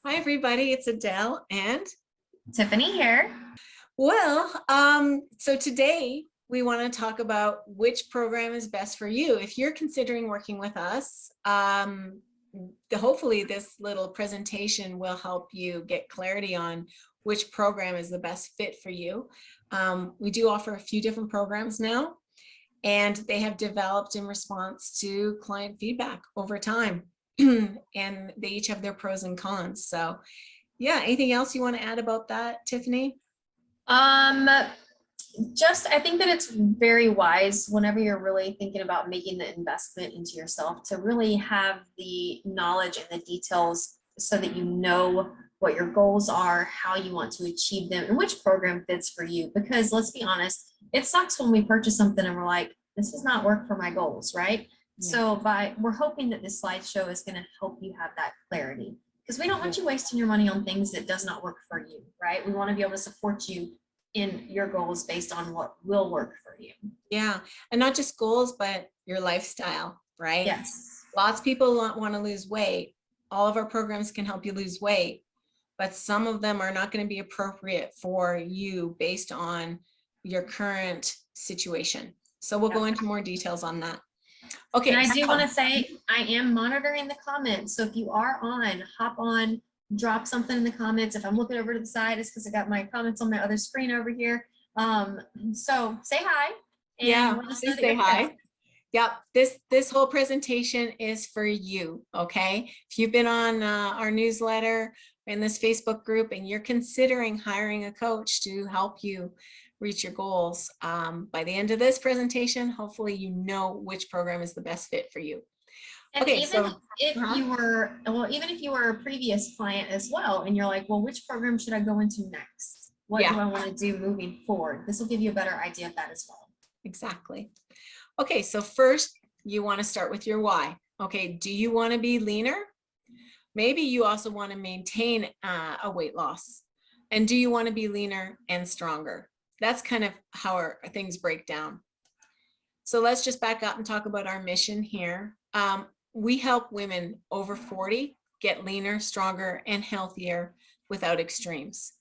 Hi, everybody. It's Adele. And Tiffany here. so today we want to talk about which program is best for you. If you're considering working with us, hopefully this little presentation will help you get clarity on which program is the best fit for you. We do offer a few different programs now, and they have developed in response to client feedback over time. And they each have their pros and cons. So yeah, anything else you want to add about that, Tiffany? Um, I think that it's very wise whenever you're really thinking about making the investment into yourself to really have the knowledge and the details so that you know what your goals are, how you want to achieve them, and which program fits for you. Because let's be honest, it sucks when we purchase something and we're like, this does not work for my goals, right? Yeah. So we're hoping that this slideshow is going to help you have that clarity because we don't want you wasting your money on things that does not work for you, right? We want to be able to support you in your goals based on what will work for you. Yeah. And not just goals, but your lifestyle, right? Yes. Lots of people want to lose weight. All of our programs can help you lose weight, but some of them are not going to be appropriate for you based on your current situation. So we'll go into more details on that. Okay. And I do want to say, I am monitoring the comments. So if you are on, hop on, drop something in the comments. If I'm looking over to the side, it's because I got my comments on my other screen over here. So say hi. And yeah, please say hi. Yep, this whole presentation is for you, okay? If you've been on our newsletter in this Facebook group and you're considering hiring a coach to help you reach your goals, by the end of this presentation, hopefully you know which program is the best fit for you. And okay, even even if you were a previous client as well, and you're like, well, which program should I go into next? What do I want to do moving forward? This will give you a better idea of that as well. Exactly. Okay, so first you want to start with your why. Okay, do you want to be leaner? Maybe you also want to maintain a weight loss. And do you want to be leaner and stronger? That's kind of how our things break down. So let's just back up and talk about our mission here. We help women over 40 get leaner, stronger, and healthier without extremes.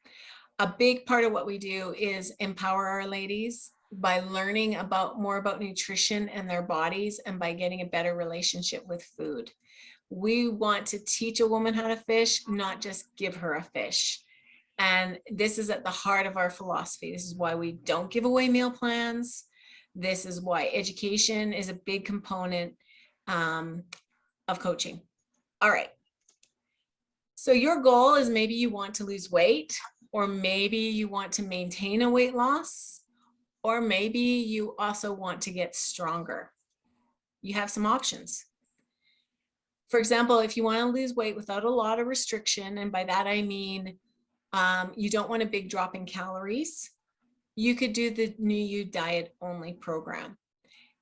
A big part of what we do is empower our ladies by learning more about nutrition and their bodies, and by getting a better relationship with food. We want to teach a woman how to fish, not just give her a fish. And this is at the heart of our philosophy. This is why we don't give away meal plans. This is why education is a big component of coaching. All right. So your goal is maybe you want to lose weight, or maybe you want to maintain a weight loss, or maybe you also want to get stronger. You have some options. For example, if you want to lose weight without a lot of restriction, and by that I mean you don't want a big drop in calories, you could do the New You Diet Only program.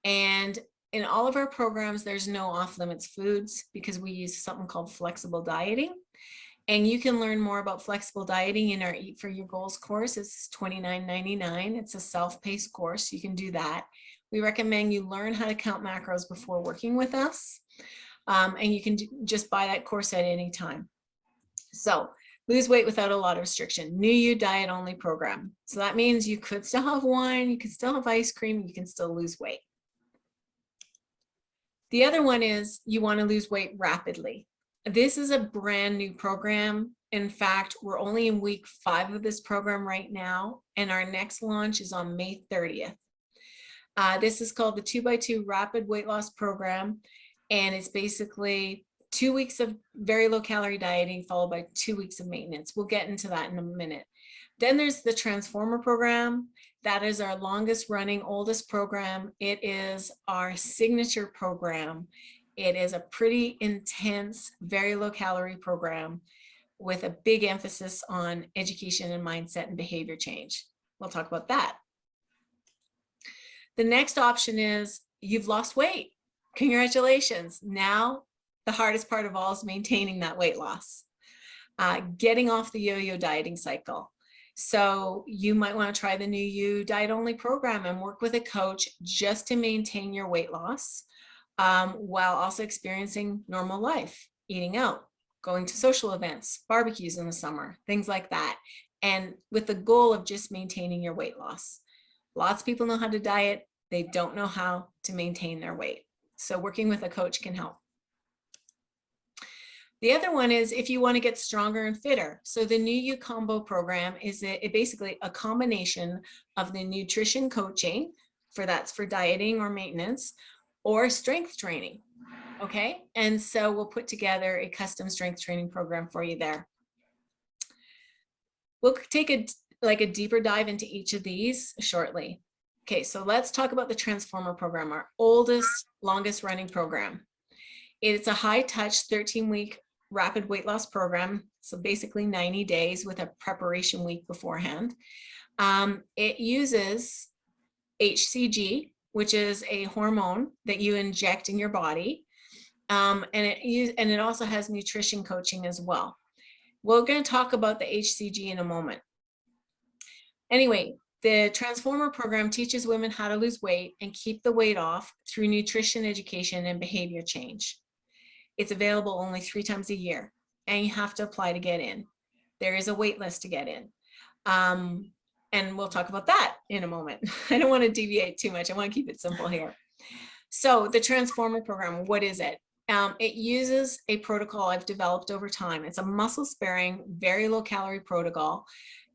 And in all of our programs, there's no off-limits foods because we use something called flexible dieting. And you can learn more about flexible dieting in our Eat for Your Goals course. It's $29.99. It's a self-paced course. You can do that. We recommend you learn how to count macros before working with us. And you can just buy that course at any time. So lose weight without a lot of restriction. New You Diet Only program. So that means you could still have wine, you can still have ice cream, you can still lose weight. The other one is you want to lose weight rapidly. This is a brand new program. In fact, we're only in week 5 of this program right now, and our next launch is on May 30th. This is called the 2x2 Rapid Weight Loss Program, and it's basically 2 weeks of very low calorie dieting followed by 2 weeks of maintenance. We'll get into that in a minute. Then there's the Transformer program. That is our longest running, oldest program. It is our signature program. It is a pretty intense, very low calorie program with a big emphasis on education and mindset and behavior change. We'll talk about that. The next option is you've lost weight. Congratulations. Now, the hardest part of all is maintaining that weight loss, getting off the yo-yo dieting cycle. So you might want to try the New You Diet Only program and work with a coach just to maintain your weight loss while also experiencing normal life, eating out. going to social events, barbecues in the summer, things like that. And with the goal of just maintaining your weight loss. Lots of people know how to diet. They don't know how to maintain their weight. So working with a coach can help. The other one is if you want to get stronger and fitter. So the New You Combo program is basically a combination of the nutrition coaching, that's for dieting or maintenance, or strength training. Okay, and so we'll put together a custom strength training program for you there. We'll take a deeper dive into each of these shortly. Okay, so let's talk about the Transformer program, our oldest, longest running program. It's a high touch 13-week rapid weight loss program. So basically 90 days with a preparation week beforehand. It uses HCG, which is a hormone that you inject in your body. And it also has nutrition coaching as well. We're going to talk about the HCG in a moment. Anyway, the Transformer program teaches women how to lose weight and keep the weight off through nutrition education and behavior change. It's available only 3 times a year, and you have to apply to get in. There is a wait list to get in. And we'll talk about that in a moment. I don't want to deviate too much. I want to keep it simple here. So the Transformer program, what is it? It uses a protocol I've developed over time. It's a muscle-sparing, very low-calorie protocol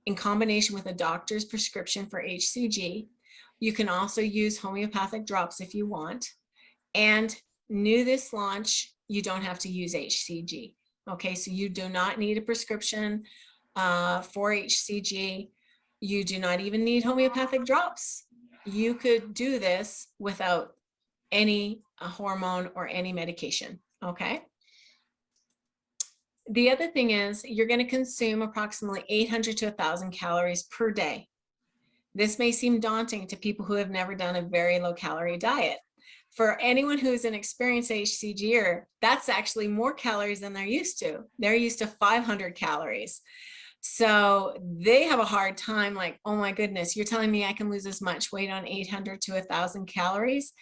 in combination with a doctor's prescription for HCG. You can also use homeopathic drops if you want. And new this launch, you don't have to use HCG. Okay, so you do not need a prescription for HCG. You do not even need homeopathic drops. You could do this without any hormone or any medication, okay? The other thing is you're going to consume approximately 800 to 1,000 calories per day. This may seem daunting to people who have never done a very low calorie diet. For anyone who's an experienced HCGer, that's actually more calories than they're used to. They're used to 500 calories. So they have a hard time like, oh my goodness, you're telling me I can lose as much weight on 800 to 1,000 calories?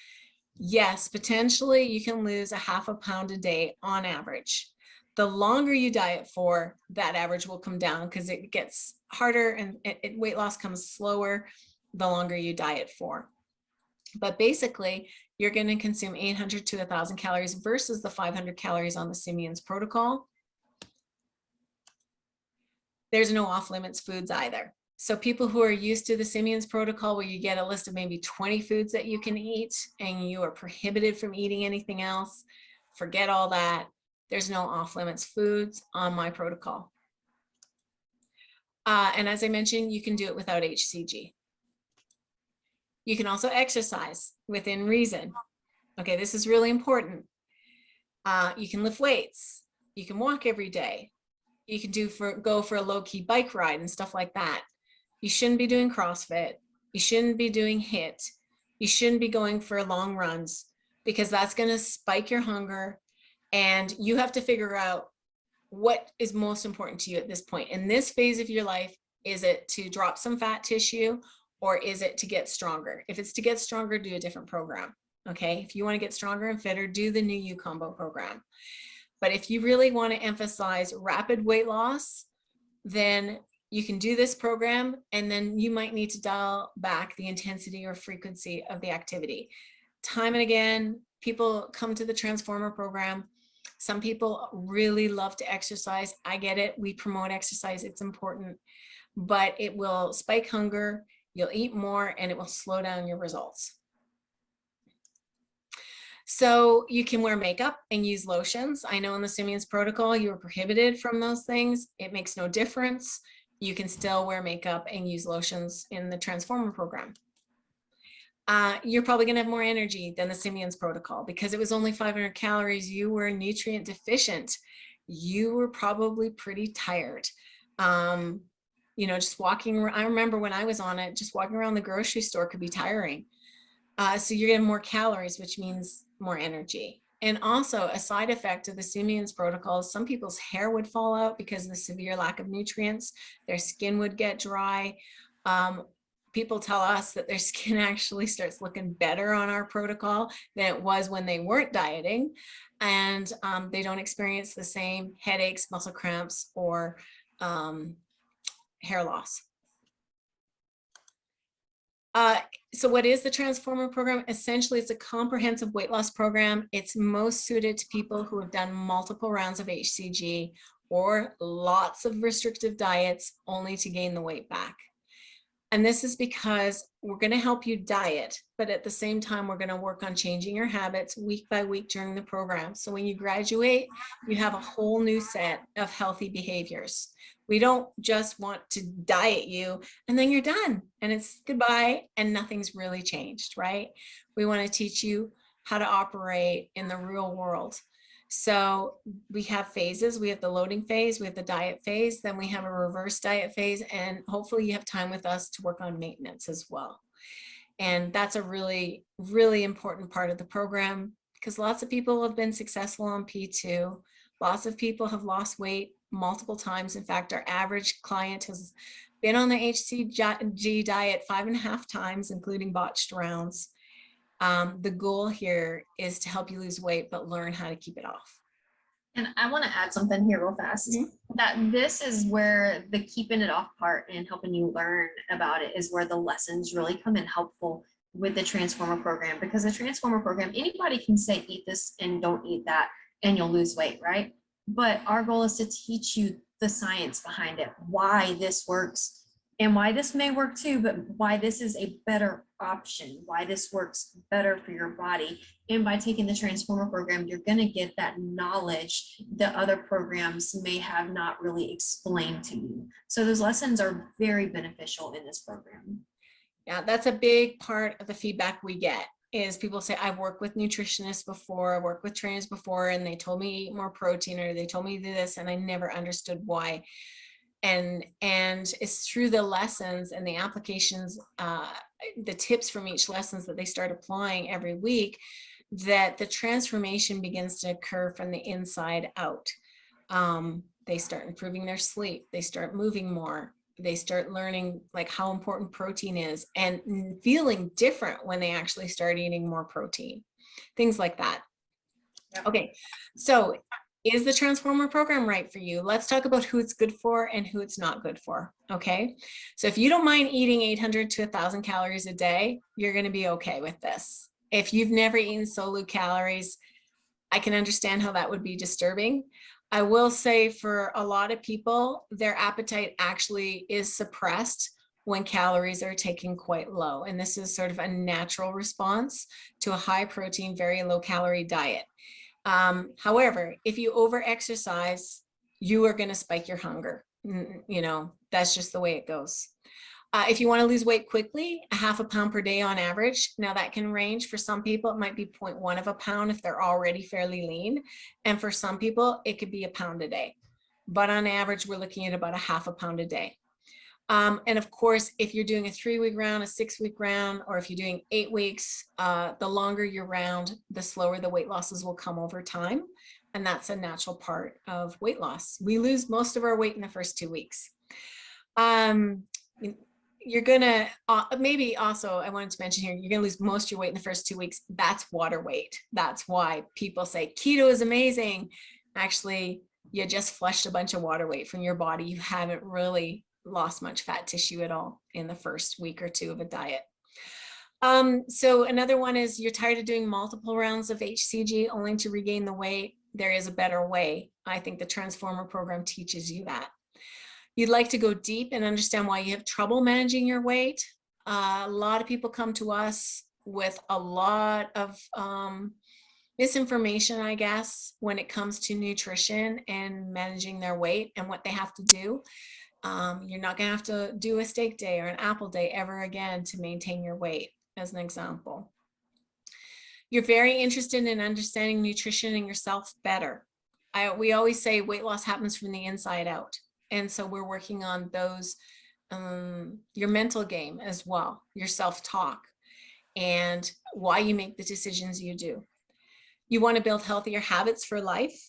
Yes, potentially you can lose a half a pound a day on average. The longer you diet for, that average will come down because it gets harder and weight loss comes slower the longer you diet for. But basically, you're going to consume 800 to 1,000 calories versus the 500 calories on the Simeon's protocol. There's no off-limits foods either. So people who are used to the Simeon's protocol, where you get a list of maybe 20 foods that you can eat and you are prohibited from eating anything else, forget all that. There's no off-limits foods on my protocol. And as I mentioned, you can do it without HCG. You can also exercise within reason. Okay, this is really important. You can lift weights. You can walk every day. You can go for a low-key bike ride and stuff like that. You shouldn't be doing CrossFit. You shouldn't be doing HIIT. You shouldn't be going for long runs because that's going to spike your hunger. And you have to figure out what is most important to you at this point. In this phase of your life, is it to drop some fat tissue or is it to get stronger? If it's to get stronger, do a different program. Okay, if you want to get stronger and fitter, do the New You Combo program. But if you really want to emphasize rapid weight loss, then you can do this program, and then you might need to dial back the intensity or frequency of the activity. Time and again, people come to the Transformer program. Some people really love to exercise. I get it. We promote exercise. It's important, but it will spike hunger. You'll eat more, and it will slow down your results. So you can wear makeup and use lotions. I know in the Simeon's protocol, you are prohibited from those things. It makes no difference. You can still wear makeup and use lotions in the Transformer program. You're probably going to have more energy than the Simeon's protocol because it was only 500 calories. You were nutrient deficient. You were probably pretty tired. You know, just walking around. I remember when I was on it, just walking around the grocery store could be tiring. So you're getting more calories, which means more energy. And also a side effect of the Simeon's protocol, some people's hair would fall out because of the severe lack of nutrients. Their skin would get dry. people tell us that their skin actually starts looking better on our protocol than it was when they weren't dieting. And they don't experience the same headaches, muscle cramps, or hair loss. So what is the Transformer program? Essentially, it's a comprehensive weight loss program. It's most suited to people who have done multiple rounds of HCG or lots of restrictive diets only to gain the weight back. And this is because we're going to help you diet, but at the same time, we're going to work on changing your habits week by week during the program. So when you graduate, you have a whole new set of healthy behaviors. We don't just want to diet you and then you're done and it's goodbye and nothing's really changed, right? We want to teach you how to operate in the real world. So we have phases. We have the loading phase, we have the diet phase, then we have a reverse diet phase, and hopefully you have time with us to work on maintenance as well. And that's a really, really important part of the program because lots of people have been successful on P2. Lots of people have lost weight multiple times. In fact, our average client has been on the HCG diet 5.5 times, including botched rounds. The goal here is to help you lose weight, but learn how to keep it off. And I want to add something here real fast, that this is where the keeping it off part and helping you learn about it is where the lessons really come in helpful with the Transformer program, because the Transformer program, anybody can say, eat this and don't eat that, and you'll lose weight, right? But our goal is to teach you the science behind it, why this works and why this may work too, but why this is a better option, why this works better for your body. And by taking the Transformer program, you're going to get that knowledge that other programs may have not really explained to you. So those lessons are very beneficial in this program. Yeah, that's a big part of the feedback we get is people say, I've worked with nutritionists before, I worked with trainers before, and they told me to eat more protein, or they told me to do this, and I never understood why. And it's through the lessons and the applications, the tips from each lessons that they start applying every week, that the transformation begins to occur from the inside out. They start improving their sleep, they start moving more, they start learning like how important protein is and feeling different when they actually start eating more protein, things like that. Okay, so is the Transformer program right for you? Let's talk about who it's good for and who it's not good for, okay? So if you don't mind eating 800 to 1,000 calories a day, you're gonna be okay with this. If you've never eaten so low calories, I can understand how that would be disturbing. I will say for a lot of people, their appetite actually is suppressed when calories are taken quite low. And this is sort of a natural response to a high protein, very low calorie diet. However, if you over-exercise, you are going to spike your hunger. You know, that's just the way it goes. If you want to lose weight quickly, 0.5 pound per day on average. Now that can range. For some people, it might be 0.1 of a pound if they're already fairly lean. And for some people, it could be 1 pound a day. But on average, we're looking at about 0.5 pound a day. And of course, if you're doing a 3-week round, a 6-week round, or if you're doing 8 weeks, the longer your round, the slower the weight losses will come over time. And that's a natural part of weight loss. We lose most of our weight in the first 2 weeks. You're gonna, maybe also, I wanted to mention here, you're gonna lose most of your weight in the first 2 weeks. That's water weight. That's why people say keto is amazing. Actually, you just flushed a bunch of water weight from your body. You haven't really lost much fat tissue at all in the first week or 2 of a diet. So another one is you're tired of doing multiple rounds of HCG only to regain the weight. There is a better way. I think the Transformer program teaches you that. You'd like to go deep and understand why you have trouble managing your weight. A lot of people come to us with a lot of misinformation, I guess, when it comes to nutrition and managing their weight and what they have to do. You're not going to have to do a steak day or an apple day ever again to maintain your weight, as an example. You're very interested in understanding nutrition and yourself better. We always say weight loss happens from the inside out. And so we're working on those, your mental game as well, your self-talk, and why you make the decisions you do. You want to build healthier habits for life.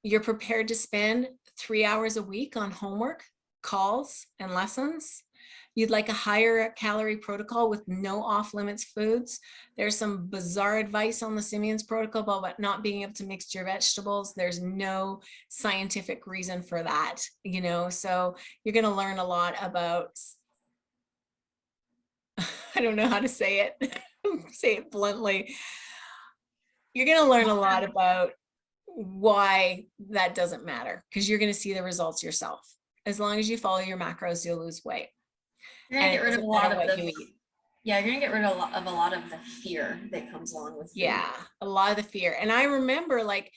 You're prepared to spend 3 hours a week on homework, calls, and lessons. You'd like a higher calorie protocol with no off limits foods. There's some bizarre advice on the Simeon's protocol about not being able to mix your vegetables. There's no scientific reason for that, you know, so you're going to learn a lot about, I don't know how to say it, say it bluntly. You're going to learn a lot about why that doesn't matter, because you're going to see the results yourself. As long as you follow your macros, you'll lose weight. You're gonna And get rid of a it lot doesn't of matter what the you eat. yeah, you're gonna get rid of a lot of the fear that comes along with food. Yeah, a lot of the fear. And I remember, like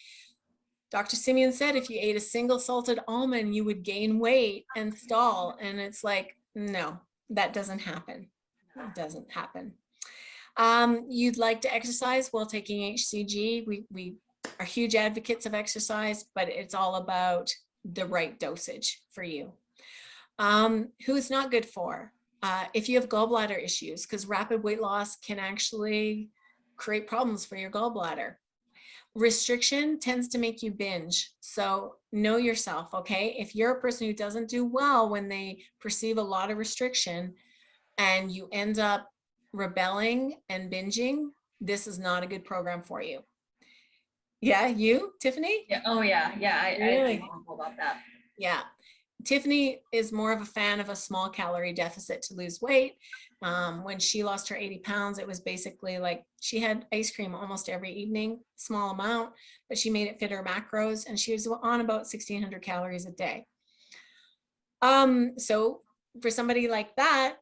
Dr. Simeon said, if you ate a single salted almond, you would gain weight and stall. And it's like, no, that doesn't happen. It doesn't happen. You'd like to exercise while taking HCG. We are huge advocates of exercise, but it's all about the right dosage for you. Who it's not good for? If you have gallbladder issues, because rapid weight loss can actually create problems for your gallbladder. Restriction tends to make you binge. So know yourself, okay? If you're a person who doesn't do well when they perceive a lot of restriction and you end up rebelling and binging, this is not a good program for you. Yeah, you, Tiffany? Yeah. Oh yeah. Yeah. I Really? feel horrible about that. Yeah. Tiffany is more of a fan of a small calorie deficit to lose weight. When she lost her 80 pounds, it was basically like she had ice cream almost every evening, small amount, but she made it fit her macros, and she was on about 1,600 calories a day. So for somebody like that,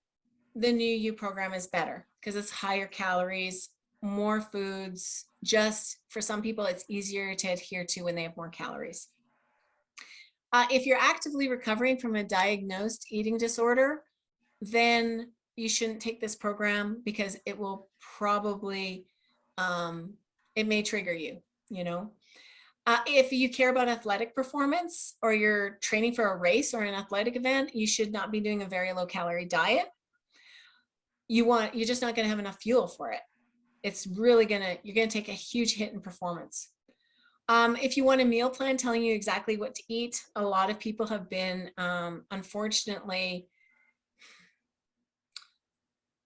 the New You program is better because it's higher calories, more foods. Just for some people, it's easier to adhere to when they have more calories. If you're actively recovering from a diagnosed eating disorder, then you shouldn't take this program because it will probably, it may trigger you, you know. If you care about athletic performance or you're training for a race or an athletic event, you should not be doing a very low calorie diet. You're just not going to have enough fuel for it. It's really you're going to take a huge hit in performance. If you want a meal plan telling you exactly what to eat, a lot of people have been, unfortunately,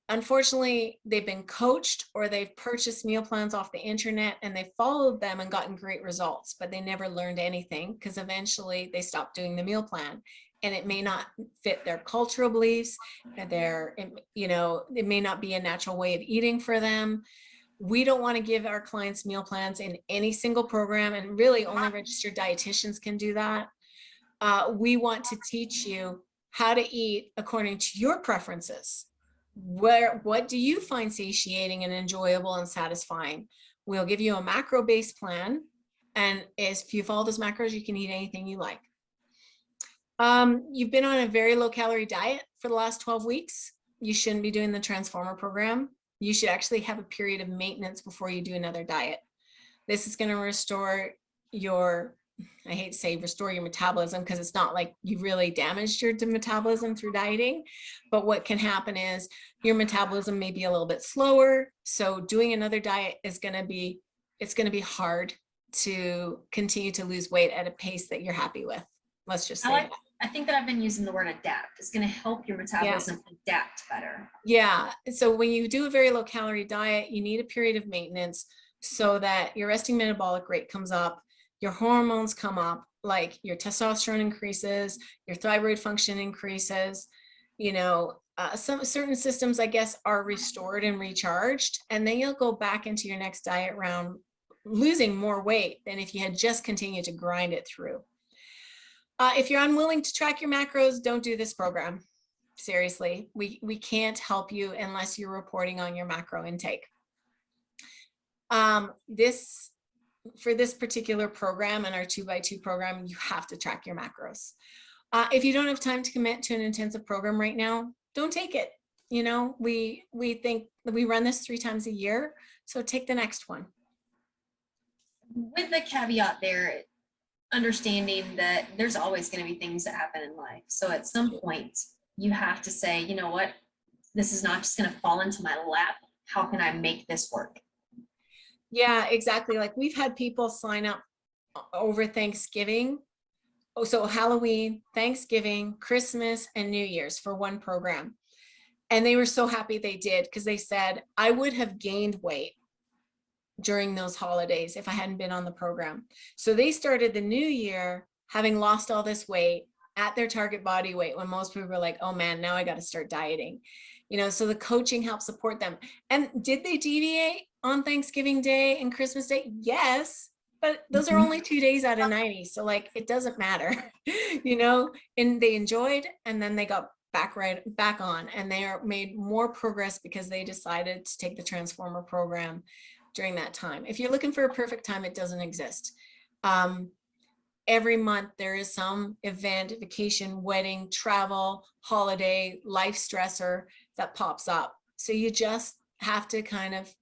they've been coached or they've purchased meal plans off the internet and they followed them and gotten great results, but they never learned anything because eventually they stopped doing the meal plan and it may not fit their cultural beliefs, it may not be a natural way of eating for them. We don't want to give our clients meal plans in any single program, and really only registered dietitians can do that. We want to teach you how to eat according to your preferences. What do you find satiating and enjoyable and satisfying? We'll give you a macro-based plan, and if you follow those macros, you can eat anything you like. You've been on a very low calorie diet for the last 12 weeks. You shouldn't be doing the Transformer program. You should actually have a period of maintenance before you do another diet. This is going to restore your, I hate to say restore your metabolism because it's not like you really damaged your metabolism through dieting, but what can happen is your metabolism may be a little bit slower. So doing another diet is going to be, it's going to be hard to continue to lose weight at a pace that you're happy with. Let's just say I think that I've been using the word adapt. It's going to help your metabolism adapt better. Yeah. So when you do a very low calorie diet, you need a period of maintenance so that your resting metabolic rate comes up, your hormones come up, like your testosterone increases, your thyroid function increases, some certain systems, I guess, are restored and recharged, and then you'll go back into your next diet round losing more weight than if you had just continued to grind it through. If you're unwilling to track your macros, don't do this program. Seriously, we can't help you unless you're reporting on your macro intake. For this particular program and our 2x2 program, you have to track your macros. If you don't have time to commit to an intensive program right now, don't take it. We think that we run this 3 times a year, so take the next one. With the caveat there, understanding that there's always going to be things that happen in life. So at some point, you have to say, you know what, this is not just going to fall into my lap. How can I make this work? Yeah, exactly. Like we've had people sign up over Thanksgiving Oh, so Halloween, Thanksgiving, Christmas, and New Year's for one program. And they were so happy they did, because they said, I would have gained weight during those holidays if I hadn't been on the program. So they started the new year having lost all this weight at their target body weight, when most people were like, oh man, now I got to start dieting. So the coaching helps support them. And did they deviate on Thanksgiving Day and Christmas Day? Yes, but those are only 2 days out of 90. So like, it doesn't matter, and they enjoyed, and then they got back on, and they made more progress because they decided to take the Transformer program during that time. If you're looking for a perfect time, it doesn't exist. Every month there is some event, vacation, wedding, travel, holiday, life stressor that pops up. So you just have to kind of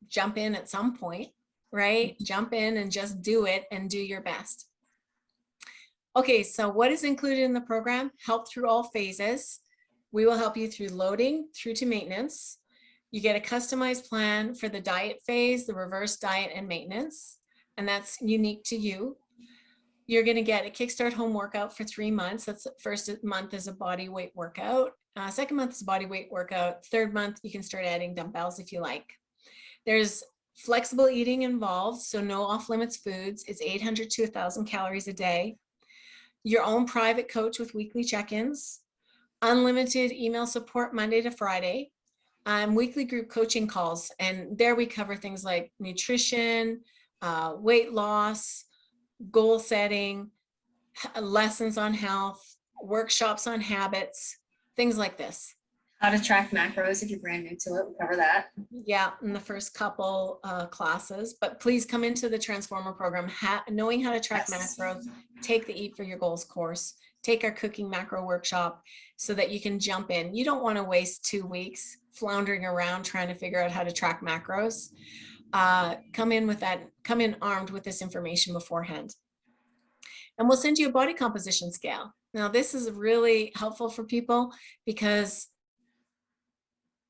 jump in at some point, right? Jump in and just do it and do your best. Okay, so what is included in the program? Help through all phases. We will help you through loading through to maintenance. You get a customized plan for the diet phase, the reverse diet, and maintenance, and that's unique to you. You're going to get a Kickstart home workout for 3 months. That's the first month is a body weight workout. Second month is a body weight workout. Third month, you can start adding dumbbells if you like. There's flexible eating involved, so no off-limits foods. It's 800 to 1,000 calories a day. Your own private coach with weekly check-ins. Unlimited email support Monday to Friday. Weekly group coaching calls, and there we cover things like nutrition, weight loss, goal setting, lessons on health, workshops on habits, things like this. How to track macros if you're brand new to it, we cover that. Yeah, in the first couple classes, but please come into the Transformer program knowing how to track macros, take the Eat for Your Goals course, take our cooking macro workshop so that you can jump in. You don't want to waste 2 weeks floundering around trying to figure out how to track macros. Come in armed with this information beforehand. And we'll send you a body composition scale. Now, this is really helpful for people because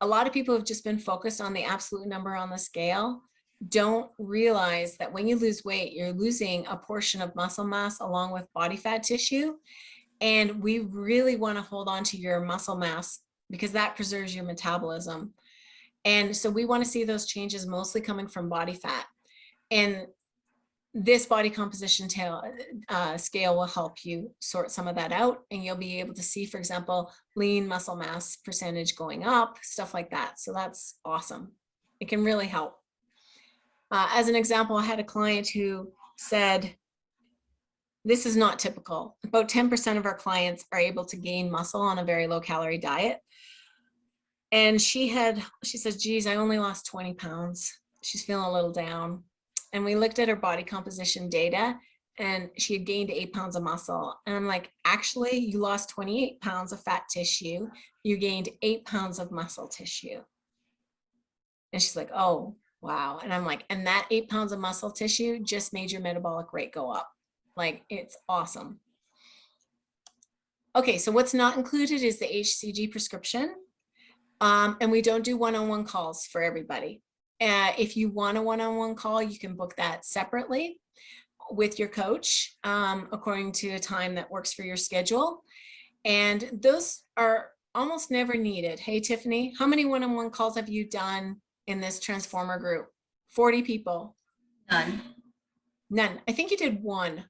a lot of people have just been focused on the absolute number on the scale, don't realize that when you lose weight, you're losing a portion of muscle mass along with body fat tissue. And we really want to hold on to your muscle mass because that preserves your metabolism. And so we want to see those changes mostly coming from body fat. And this body composition scale will help you sort some of that out, and you'll be able to see, for example, lean muscle mass percentage going up, stuff like that. So that's awesome. It can really help. As an example, I had a client who said, this is not typical. About 10% of our clients are able to gain muscle on a very low calorie diet. And she says, geez, I only lost 20 pounds. She's feeling a little down. And we looked at her body composition data and she had gained 8 pounds of muscle. And I'm like, actually, you lost 28 pounds of fat tissue. You gained 8 pounds of muscle tissue. And she's like, oh, wow. And I'm like, and that 8 pounds of muscle tissue just made your metabolic rate go up. Like, it's awesome. Okay, so what's not included is the HCG prescription. And we don't do one-on-one calls for everybody. If you want a one-on-one call, you can book that separately with your coach according to a time that works for your schedule. And those are almost never needed. Hey, Tiffany, how many one-on-one calls have you done in this Transformer group? 40 people? None. None. I think you did one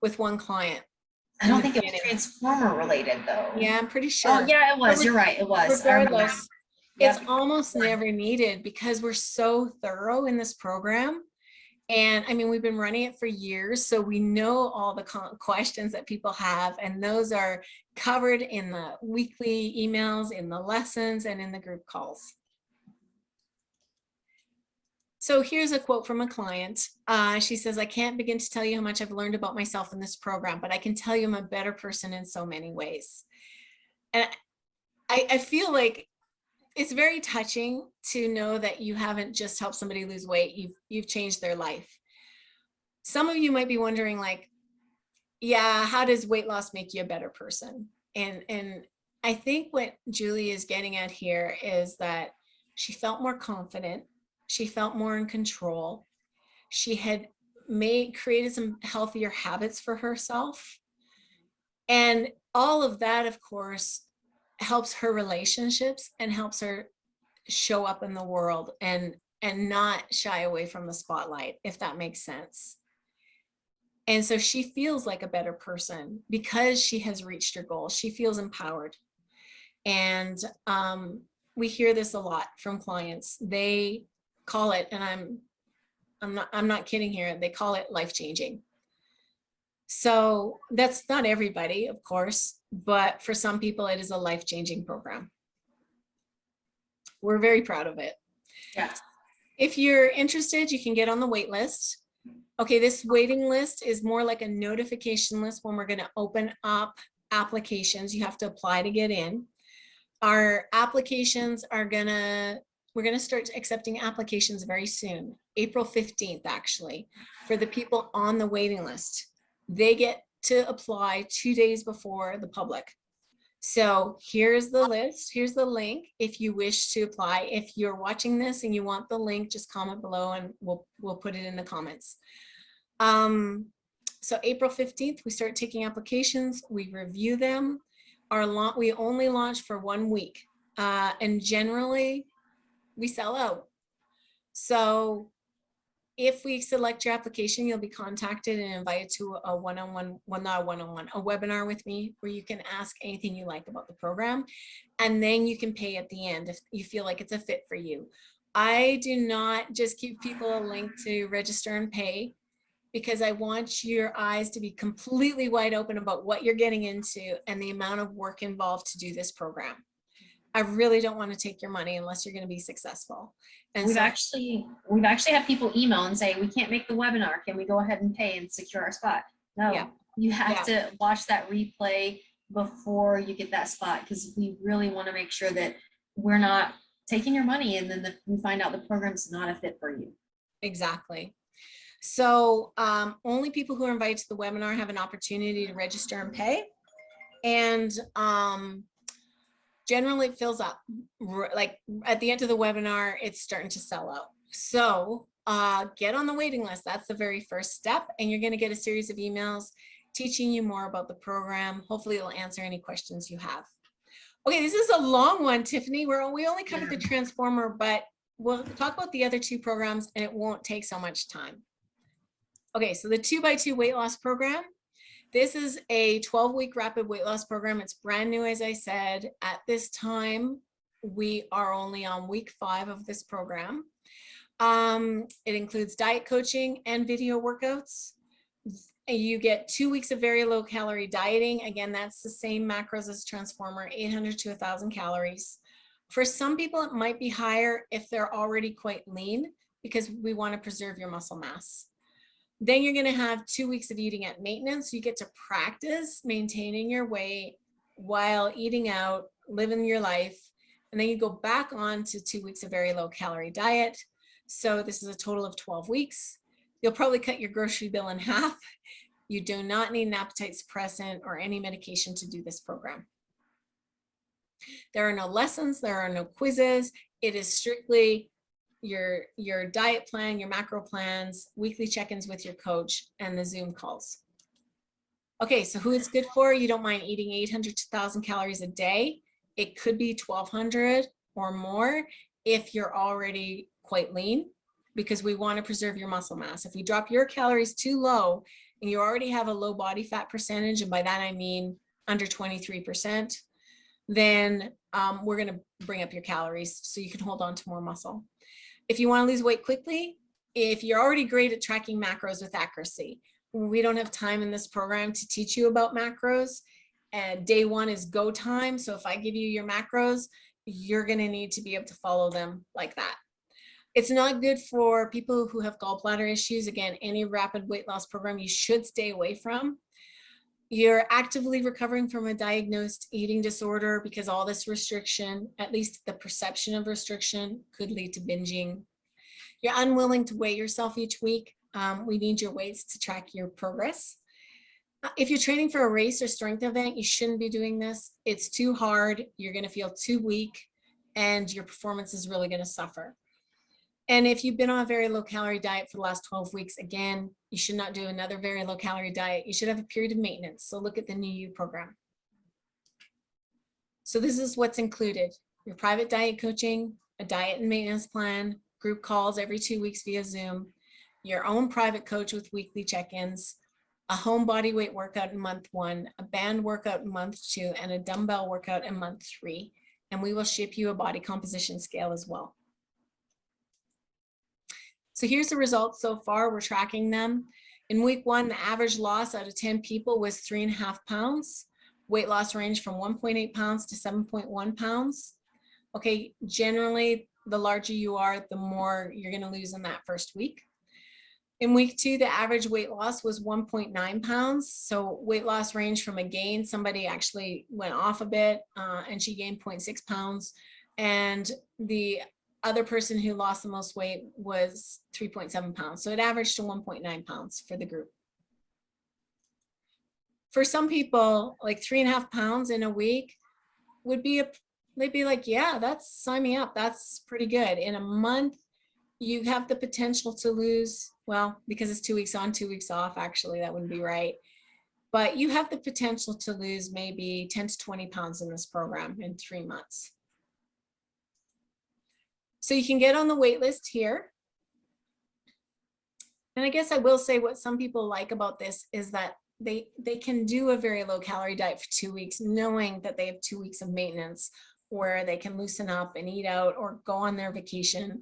with one client. I don't think it was Transformer related though. Yeah, I'm pretty sure. Oh yeah, it was. You're right. It was. Regardless, Yep. It's almost never needed because we're so thorough in this program. And I mean, we've been running it for years, so we know all the questions that people have, and those are covered in the weekly emails, in the lessons, and in the group calls. So here's a quote from a client. She says, I can't begin to tell you how much I've learned about myself in this program, but I can tell you I'm a better person in so many ways. And I feel like it's very touching to know that you haven't just helped somebody lose weight, you've changed their life. Some of you might be wondering, like, yeah, how does weight loss make you a better person? And I think what Julie is getting at here is that she felt more confident. She felt more in control. She had created some healthier habits for herself. And all of that, of course, helps her relationships and helps her show up in the world and not shy away from the spotlight, if that makes sense. And so she feels like a better person because she has reached her goal. She feels empowered. And we hear this a lot from clients. They call it, and I'm not kidding here, they call it life-changing. So that's not everybody, of course, but for some people it is a life-changing program. We're very proud of it. Yes. If you're interested, you can get on the wait list. Okay, this waiting list is more like a notification list when we're going to open up applications. You have to apply to get in. Our applications are we're going to start accepting applications very soon, April 15th, actually, for the people on the waiting list. They get to apply 2 days before the public. So here's the list. Here's the link if you wish to apply. If you're watching this and you want the link, just comment below and we'll put it in the comments. So April 15th, we start taking applications. We review them. We only launch for 1 week, and generally we sell out. So if we select your application, you'll be contacted and invited to a one-on-one, well, not a one-on-one, a webinar with me where you can ask anything you like about the program. And then you can pay at the end if you feel like it's a fit for you. I do not just give people a link to register and pay, because I want your eyes to be completely wide open about what you're getting into and the amount of work involved to do this program. I really don't want to take your money unless you're going to be successful. And we've actually had people email and say, we can't make the webinar. Can we go ahead and pay and secure our spot? No, yeah. You have to watch that replay before you get that spot, because we really want to make sure that we're not taking your money and then we find out the program's not a fit for you. Exactly. So only people who are invited to the webinar have an opportunity to register and pay. And generally it fills up. Like at the end of the webinar, it's starting to sell out. So get on the waiting list. That's the very first step. And you're going to get a series of emails teaching you more about the program. Hopefully it'll answer any questions you have. Okay, this is a long one, Tiffany. We only covered the Transformer, but we'll talk about the other 2 programs and it won't take so much time. Okay, so the 2x2 weight loss program. This is a 12-week rapid weight loss program. It's brand new, as I said. At this time, we are only on week 5 of this program. It includes diet coaching and video workouts. You get 2 weeks of very low calorie dieting. Again, that's the same macros as Transformer, 800 to 1,000 calories. For some people, it might be higher if they're already quite lean, because we want to preserve your muscle mass. Then you're going to have 2 weeks of eating at maintenance. You get to practice maintaining your weight while eating out, living your life. And then you go back on to 2 weeks of very low calorie diet. So this is a total of 12 weeks. You'll probably cut your grocery bill in half. You do not need an appetite suppressant or any medication to do this program. There are no lessons. There are no quizzes. It is strictly your diet plan, your macro plans, weekly check-ins with your coach, and the Zoom calls. Okay, so who it's good for? You don't mind eating 800 to 1,000 calories a day. It could be 1,200 or more if you're already quite lean, because we want to preserve your muscle mass. If we drop your calories too low and you already have a low body fat percentage, and by that I mean under 23%, then we're going to bring up your calories so you can hold on to more muscle. If you want to lose weight quickly, if you're already great at tracking macros with accuracy, we don't have time in this program to teach you about macros. And day 1 is go time. So if I give you your macros, you're going to need to be able to follow them like that. It's not good for people who have gallbladder issues. Again, any rapid weight loss program you should stay away from. You're actively recovering from a diagnosed eating disorder, because all this restriction, at least the perception of restriction, could lead to binging. You're unwilling to weigh yourself each week. We need your weights to track your progress. If you're training for a race or strength event, you shouldn't be doing this. It's too hard. You're going to feel too weak and your performance is really going to suffer. And if you've been on a very low calorie diet for the last 12 weeks, again, you should not do another very low calorie diet. You should have a period of maintenance. So look at the New You program. So this is what's included: your private diet coaching, a diet and maintenance plan, group calls every 2 weeks via Zoom, your own private coach with weekly check-ins, a home body weight workout in month 1, a band workout in month 2, and a dumbbell workout in month 3. And we will ship you a body composition scale as well. So here's the results so far. We're tracking them. In week 1, the average loss out of 10 people was 3.5 pounds. Weight loss ranged from 1.8 pounds to 7.1 pounds. Okay, generally, the larger you are, the more you're going to lose in that first week. In week 2, the average weight loss was 1.9 pounds. So weight loss ranged from a gain. Somebody actually went off a bit and she gained 0.6 pounds. And the other person who lost the most weight was 3.7 pounds. So it averaged to 1.9 pounds for the group. For some people, like 3.5 pounds in a week would be they'd be like, yeah, that's, sign me up. That's pretty good. In a month, you have the potential to lose, well, because it's 2 weeks on, 2 weeks off, actually, that wouldn't be right. But you have the potential to lose maybe 10 to 20 pounds in this program in 3 months. So you can get on the wait list here. And I guess I will say what some people like about this is that they can do a very low calorie diet for 2 weeks, knowing that they have 2 weeks of maintenance where they can loosen up and eat out or go on their vacation.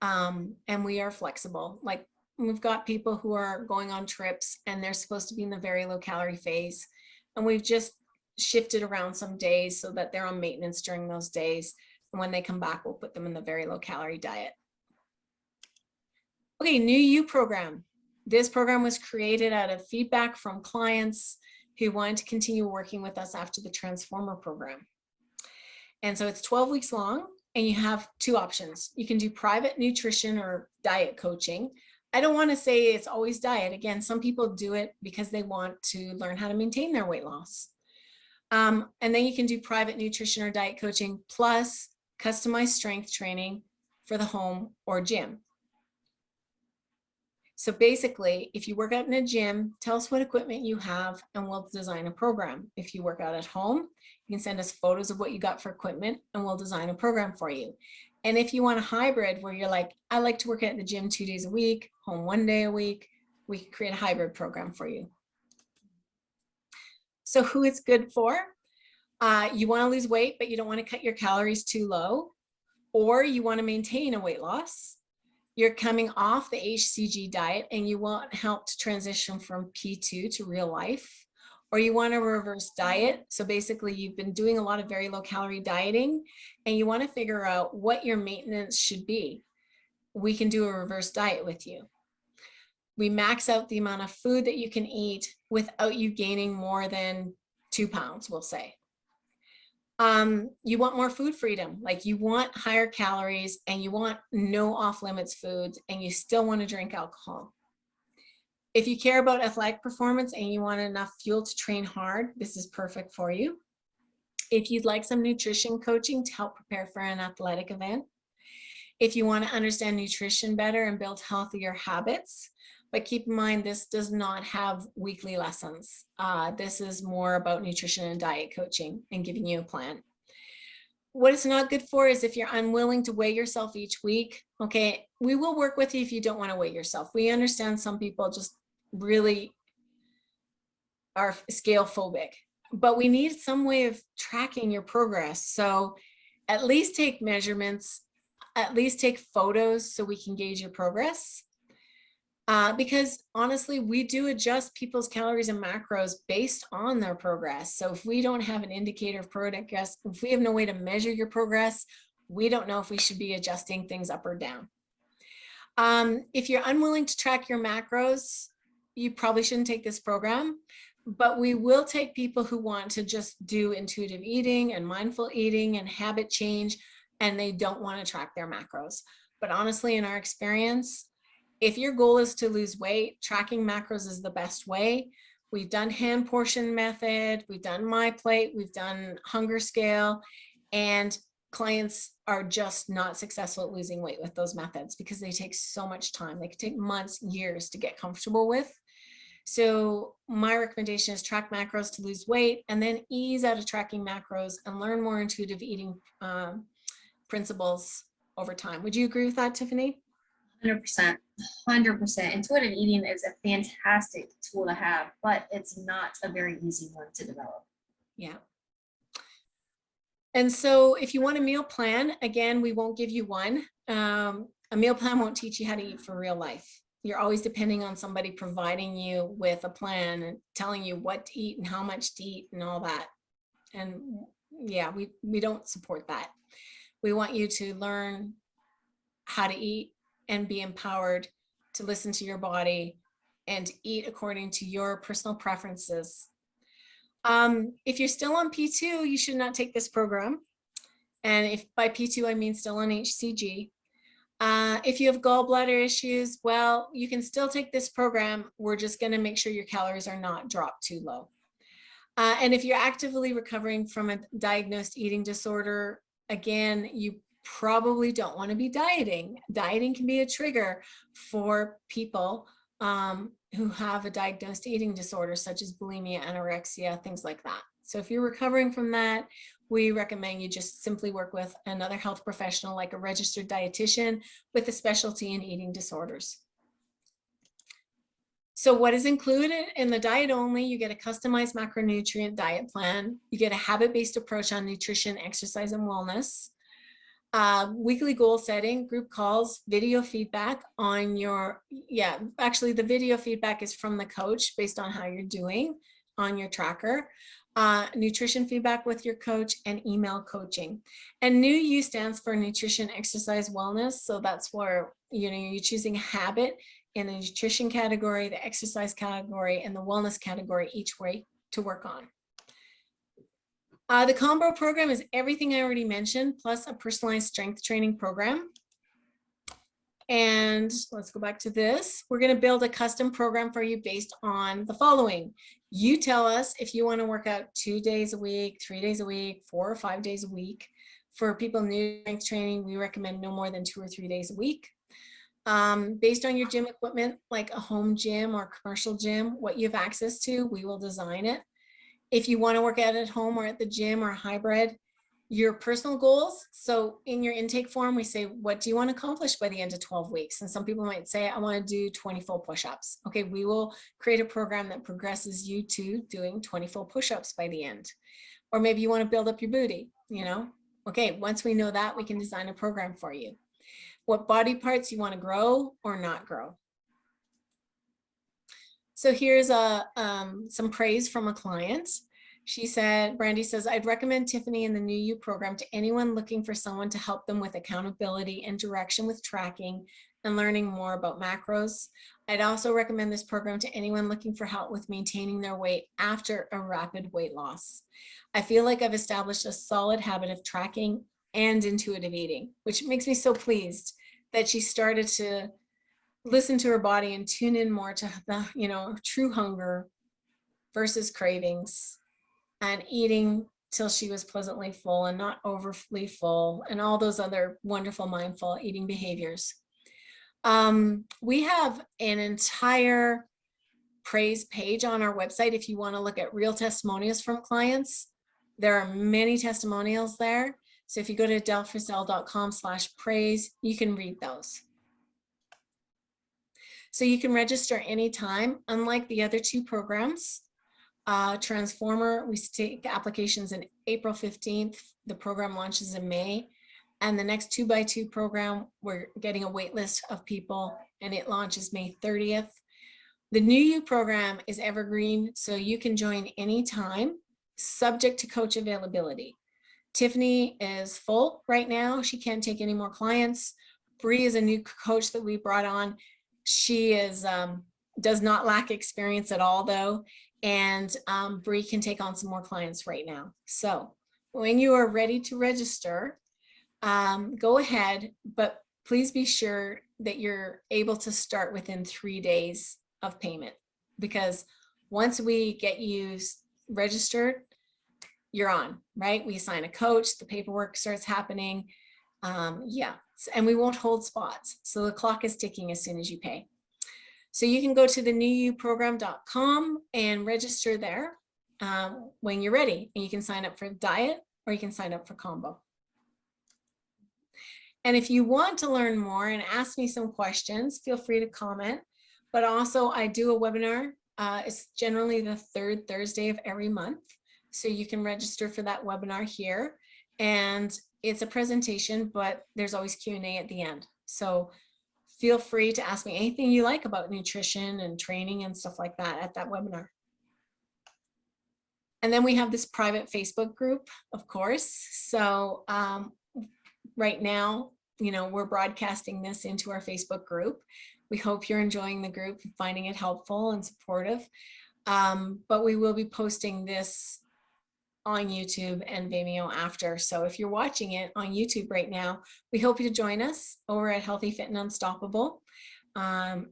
And we are flexible. Like, we've got people who are going on trips and they're supposed to be in the very low calorie phase. And we've just shifted around some days so that they're on maintenance during those days. And when they come back, we'll put them in the very low calorie diet. Okay, New You program. This program was created out of feedback from clients who wanted to continue working with us after the Transformer program. And so it's 12 weeks long, and you have 2 options. You can do private nutrition or diet coaching. I don't want to say it's always diet. Again, some people do it because they want to learn how to maintain their weight loss. And then you can do private nutrition or diet coaching plus customized strength training for the home or gym. So basically, if you work out in a gym, tell us what equipment you have and we'll design a program. If you work out at home, you can send us photos of what you got for equipment and we'll design a program for you. And if you want a hybrid where you're like, I like to work out in the gym 2 days a week, home 1 day a week, we can create a hybrid program for you. So who it's good for? You want to lose weight, but you don't want to cut your calories too low, or you want to maintain a weight loss. You're coming off the HCG diet and you want help to transition from P2 to real life, or you want a reverse diet. So basically you've been doing a lot of very low calorie dieting and you want to figure out what your maintenance should be. We can do a reverse diet with you. We max out the amount of food that you can eat without you gaining more than 2 pounds, we'll say. You want more food freedom, like you want higher calories and you want no off limits foods and you still want to drink alcohol. If you care about athletic performance and you want enough fuel to train hard, this is perfect for you. If you'd like some nutrition coaching to help prepare for an athletic event, if you want to understand nutrition better and build healthier habits, but keep in mind, this does not have weekly lessons. This is more about nutrition and diet coaching and giving you a plan. What it's not good for is if you're unwilling to weigh yourself each week. Okay, we will work with you if you don't want to weigh yourself. We understand some people just really are scale phobic, but we need some way of tracking your progress. So at least take measurements, at least take photos so we can gauge your progress. Because honestly, we do adjust people's calories and macros based on their progress. So if we don't have an indicator of progress, if we have no way to measure your progress, we don't know if we should be adjusting things up or down. If you're unwilling to track your macros, you probably shouldn't take this program, but we will take people who want to just do intuitive eating and mindful eating and habit change, and they don't want to track their macros. But honestly, in our experience, if your goal is to lose weight, tracking macros is the best way. We've done hand portion method, we've done my plate, we've done hunger scale, and clients are just not successful at losing weight with those methods because they take so much time. They can take months, years to get comfortable with. So my recommendation is track macros to lose weight, and then ease out of tracking macros and learn more intuitive eating principles over time. Would you agree with that, Tiffany? 100%. 100%. Intuitive eating is a fantastic tool to have, but it's not a very easy one to develop. Yeah. And so if you want a meal plan, again, we won't give you one. A meal plan won't teach you how to eat for real life. You're always depending on somebody providing you with a plan and telling you what to eat and how much to eat and all that. And yeah, we don't support that. We want you to learn how to eat and be empowered to listen to your body and eat according to your personal preferences. If you're still on P2, you should not take this program. And if by P2, I mean still on HCG. If you have gallbladder issues, well, you can still take this program. We're just going to make sure your calories are not dropped too low. And if you're actively recovering from a diagnosed eating disorder, again, you probably don't want to be dieting. Dieting can be a trigger for people who have a diagnosed eating disorder, such as bulimia, anorexia, things like that. So if you're recovering from that, we recommend you just simply work with another health professional, like a registered dietitian with a specialty in eating disorders. So what is included in the diet only? You get a customized macronutrient diet plan. You get a habit-based approach on nutrition, exercise, and wellness. Weekly goal setting, group calls, video feedback on your, actually the video feedback is from the coach based on how you're doing on your tracker. Nutrition feedback with your coach, and email coaching. And new U stands for nutrition, exercise, wellness. So that's where, you're choosing a habit in the nutrition category, the exercise category, and the wellness category each way to work on. The combo program is everything I already mentioned, plus a personalized strength training program. And let's go back to this. We're going to build a custom program for you based on the following. You tell us if you want to work out 2 days a week, 3 days a week, 4 or 5 days a week. For people new to strength training, we recommend no more than 2 or 3 days a week. Based on your gym equipment, like a home gym or commercial gym, what you have access to, we will design it. If you want to work out at home or at the gym or hybrid, your personal goals. So in your intake form, we say, what do you want to accomplish by the end of 12 weeks? And some people might say, I want to do 20 full push-ups. Okay, we will create a program that progresses you to doing 20 full push-ups by the end. Or maybe you want to build up your booty, Okay, once we know that, we can design a program for you. What body parts you want to grow or not grow. So here's some praise from a client. She said, Brandy says, I'd recommend Tiffany in the New You program to anyone looking for someone to help them with accountability and direction with tracking and learning more about macros. I'd also recommend this program to anyone looking for help with maintaining their weight after a rapid weight loss. I feel like I've established a solid habit of tracking and intuitive eating, which makes me so pleased that she started to listen to her body and tune in more to the, true hunger versus cravings, and eating till she was pleasantly full and not overly full, and all those other wonderful mindful eating behaviors. We have an entire praise page on our website if you want to look at real testimonials from clients. There are many testimonials there. So if you go to adelefrizzell.com/praise, you can read those. So you can register anytime, unlike the other two programs. Transformer, we take applications in April 15th. The program launches in May. And the next 2x2 program, we're getting a wait list of people, and it launches May 30th. The New You program is evergreen, so you can join anytime, subject to coach availability. Tiffany is full right now. She can't take any more clients. Bree is a new coach that we brought on. She is does not lack experience at all, though, and Bree can take on some more clients right now. So when you are ready to register, go ahead, but please be sure that you're able to start within 3 days of payment, because once we get you registered, you're on, right? We assign a coach, the paperwork starts happening. Yeah, and we won't hold spots. So the clock is ticking as soon as you pay. So you can go to the newuprogram.com and register there when you're ready. And you can sign up for diet or you can sign up for combo. And if you want to learn more and ask me some questions, feel free to comment. But also I do a webinar. It's generally the third Thursday of every month. So you can register for that webinar here. And it's a presentation, but there's always Q&A at the end. So feel free to ask me anything you like about nutrition and training and stuff like that at that webinar. And then we have this private Facebook group, of course. So right now, you know, we're broadcasting this into our Facebook group. We hope you're enjoying the group and finding it helpful and supportive. But we will be posting this on YouTube and Vimeo after. So if you're watching it on YouTube right now, we hope you join us over at Healthy, Fit, and Unstoppable.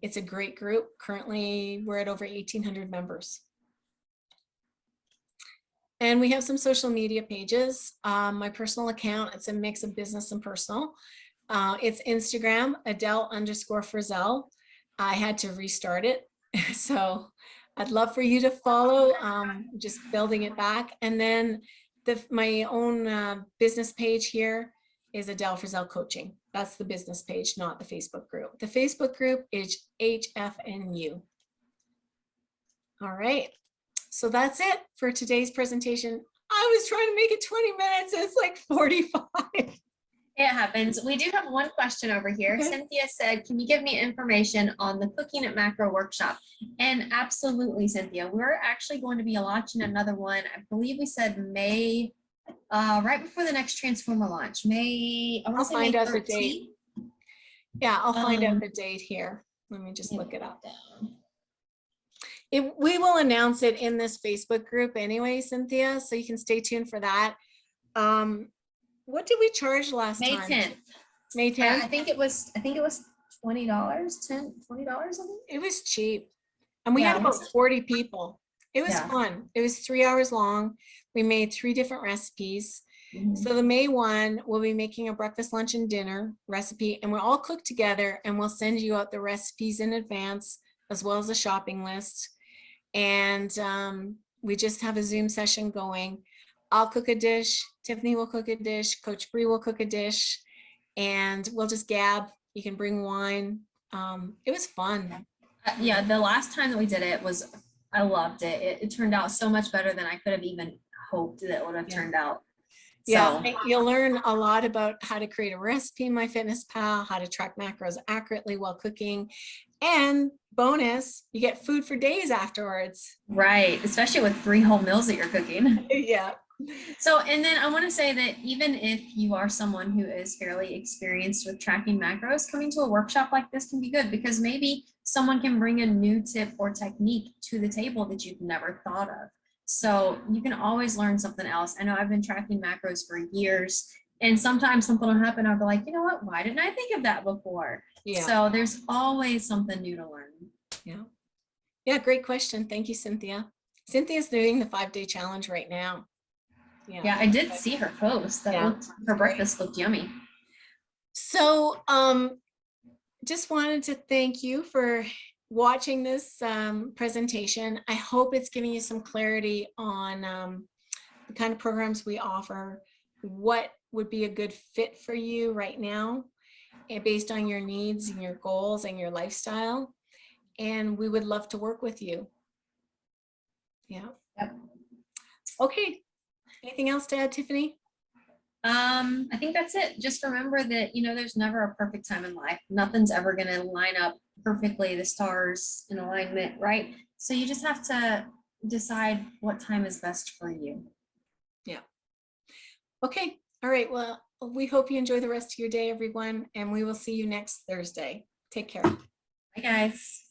It's a great group. Currently, we're at over 1,800 members. And we have some social media pages. My personal account, it's a mix of business and personal. It's Instagram, Adele_Frizzell. I had to restart it. So I'd love for you to follow, just building it back. And then my own business page here is Adele Frizzell Coaching. That's the business page, not the Facebook group. The Facebook group is HFNU. All right. So that's it for today's presentation. I was trying to make it 20 minutes. It's like 45. It happens. We do have one question over here. Okay. Cynthia said, can you give me information on the Cooking at Macro workshop? And absolutely, Cynthia, we're actually going to be launching another one. I believe we said May, right before the next Transformer launch. May, I want I'll to say find May out the 13th. date. Yeah, I'll find out the date here. Let me just look it up. We will announce it in this Facebook group anyway, Cynthia, so you can stay tuned for that. What did we charge last May time? 10th. May 10th? I think it was $20, $20, I think. It was cheap. And we had about 40 people. It was fun. It was 3 hours long. We made 3 different recipes. So the May one, we'll be making a breakfast, lunch, and dinner recipe, and we'll all cook together, and we'll send you out the recipes in advance, as well as a shopping list. And we just have a Zoom session going. I'll cook a dish, Tiffany will cook a dish, Coach Bree will cook a dish, and we'll just gab. You can bring wine. It was fun. Yeah, the last time that we did it was, I loved it. It turned out so much better than I could have even hoped that it would have turned out. Yeah, so you'll learn a lot about how to create a recipe in MyFitnessPal, how to track macros accurately while cooking, and bonus, you get food for days afterwards. Right, especially with 3 whole meals that you're cooking. Yeah. So, and then I want to say that even if you are someone who is fairly experienced with tracking macros, coming to a workshop like this can be good because maybe someone can bring a new tip or technique to the table that you've never thought of. So you can always learn something else. I know I've been tracking macros for years, and sometimes something will happen. I'll be like, you know what? Why didn't I think of that before? Yeah. So there's always something new to learn. Yeah. Yeah. Great question. Thank you, Cynthia. Cynthia's doing the 5-day challenge right now. Yeah, I did see her post. Her breakfast looked yummy. So just wanted to thank you for watching this presentation. I hope it's giving you some clarity on the kind of programs we offer, what would be a good fit for you right now, and based on your needs and your goals and your lifestyle. And we would love to work with you. Yeah. Yep. Okay. Anything else to add, Tiffany? I think that's it. Just remember that, you know, there's never a perfect time in life. Nothing's ever going to line up perfectly, the stars in alignment, right? So you just have to decide what time is best for you. Yeah. Okay. All right. Well, we hope you enjoy the rest of your day, everyone, and we will see you next Thursday. Take care. Bye, guys.